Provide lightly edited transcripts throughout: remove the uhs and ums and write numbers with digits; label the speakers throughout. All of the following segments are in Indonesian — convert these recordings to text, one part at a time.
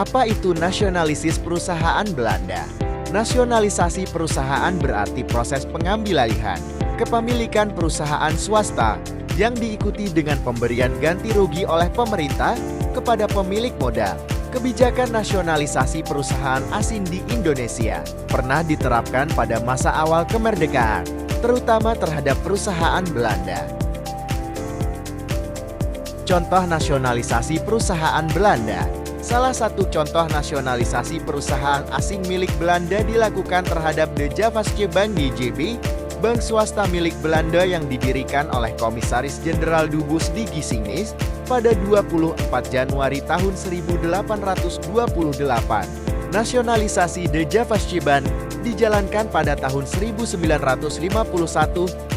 Speaker 1: Apa itu nasionalisis perusahaan Belanda? Nasionalisasi perusahaan berarti proses pengambilalihan kepemilikan perusahaan swasta yang diikuti dengan pemberian ganti rugi oleh pemerintah kepada pemilik modal. Kebijakan nasionalisasi perusahaan asing di Indonesia pernah diterapkan pada masa awal kemerdekaan, terutama terhadap perusahaan Belanda. Contoh nasionalisasi perusahaan Belanda. Salah satu contoh nasionalisasi perusahaan asing milik Belanda dilakukan terhadap De Javasche Bank DJB, bank swasta milik Belanda yang didirikan oleh Komisaris Jenderal Dubus di Gisingnis pada 24 Januari tahun 1828. Nasionalisasi De Javasche Bank dijalankan pada tahun 1951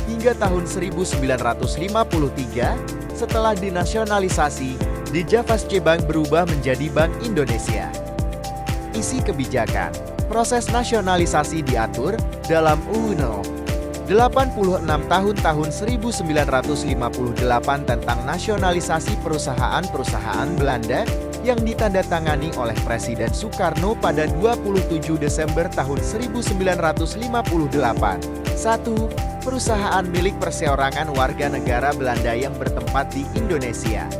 Speaker 1: hingga tahun 1953. Setelah dinasionalisasi, De Javasche Bank berubah menjadi Bank Indonesia. Isi kebijakan. Proses nasionalisasi diatur dalam UU No. 86 tahun 1958 tentang nasionalisasi perusahaan-perusahaan Belanda yang ditandatangani oleh Presiden Soekarno pada 27 Desember tahun 1958. 1. Perusahaan milik perseorangan warga negara Belanda yang bertempat di Indonesia.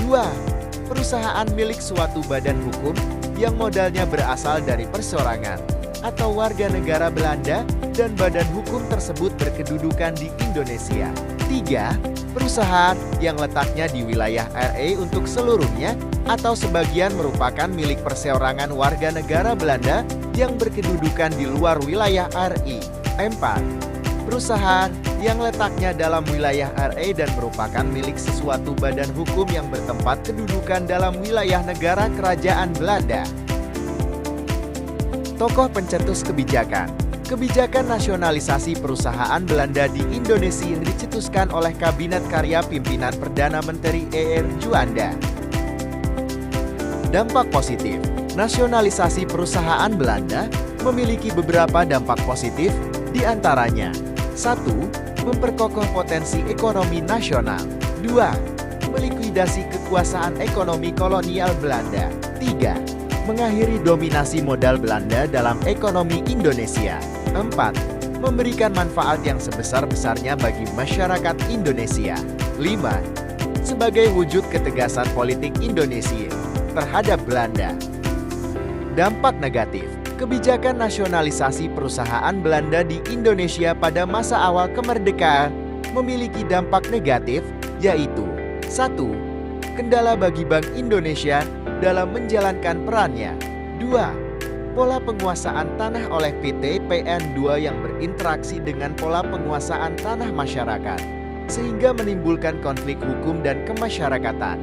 Speaker 1: 2. Perusahaan milik suatu badan hukum yang modalnya berasal dari perseorangan atau warga negara Belanda dan badan hukum tersebut berkedudukan di Indonesia. 3. Perusahaan yang letaknya di wilayah RI untuk seluruhnya atau sebagian merupakan milik perseorangan warga negara Belanda yang berkedudukan di luar wilayah RI. 4. Perusahaan yang letaknya dalam wilayah RI dan merupakan milik sesuatu badan hukum yang bertempat kedudukan dalam wilayah negara kerajaan Belanda. Tokoh pencetus kebijakan. Kebijakan nasionalisasi perusahaan Belanda di Indonesia yang dicetuskan oleh Kabinet Karya Pimpinan Perdana Menteri E.R. Juanda. Dampak positif. Nasionalisasi perusahaan Belanda memiliki beberapa dampak positif, di antaranya 1. Memperkokoh potensi ekonomi nasional. 2. Melikuidasi kekuasaan ekonomi kolonial Belanda. 3. Mengakhiri dominasi modal Belanda dalam ekonomi Indonesia. 4. Memberikan manfaat yang sebesar-besarnya bagi masyarakat Indonesia. 5. Sebagai wujud ketegasan politik Indonesia terhadap Belanda. Dampak negatif. Kebijakan nasionalisasi perusahaan Belanda di Indonesia pada masa awal kemerdekaan memiliki dampak negatif, yaitu 1. Kendala bagi Bank Indonesia dalam menjalankan perannya. 2. Pola penguasaan tanah oleh PT PN2 yang berinteraksi dengan pola penguasaan tanah masyarakat, sehingga menimbulkan konflik hukum dan kemasyarakatan.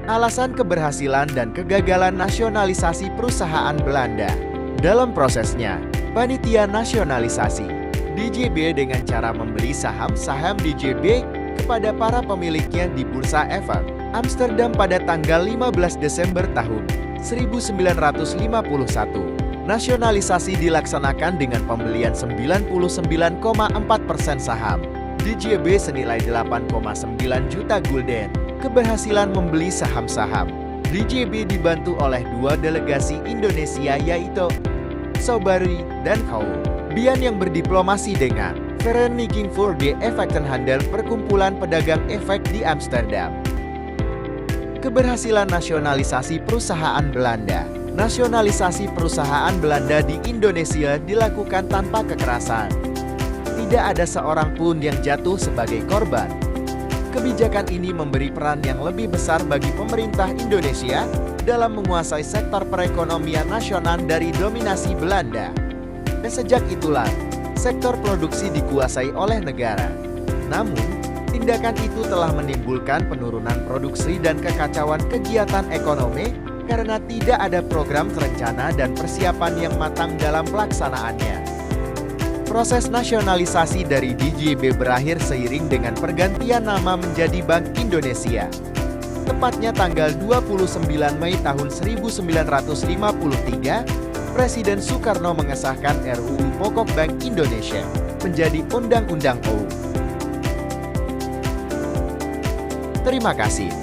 Speaker 1: Alasan keberhasilan dan kegagalan nasionalisasi perusahaan Belanda. Dalam prosesnya, panitia nasionalisasi DJB dengan cara membeli saham-saham DJB kepada para pemiliknya di Bursa Efek Amsterdam pada tanggal 15 Desember tahun 1951. Nasionalisasi dilaksanakan dengan pembelian 99,4% saham DJB senilai 8,9 juta gulden. Keberhasilan membeli saham-saham DJB dibantu oleh dua delegasi Indonesia, yaitu Sobari dan Kau Bian yang berdiplomasi dengan Vereniging voor de Effectenhandel Perkumpulan Pedagang Efek di Amsterdam. Keberhasilan nasionalisasi perusahaan Belanda. Nasionalisasi perusahaan Belanda di Indonesia dilakukan tanpa kekerasan. Tidak ada seorang pun yang jatuh sebagai korban. Kebijakan ini memberi peran yang lebih besar bagi pemerintah Indonesia dalam menguasai sektor perekonomian nasional dari dominasi Belanda. Dan sejak itulah, sektor produksi dikuasai oleh negara. Namun, tindakan itu telah menimbulkan penurunan produksi dan kekacauan kegiatan ekonomi karena tidak ada program terencana dan persiapan yang matang dalam pelaksanaannya. Proses nasionalisasi dari DJB berakhir seiring dengan pergantian nama menjadi Bank Indonesia. Tepatnya tanggal 29 Mei tahun 1953, Presiden Soekarno mengesahkan RUU Pokok Bank Indonesia menjadi Undang-Undang OU. Terima kasih.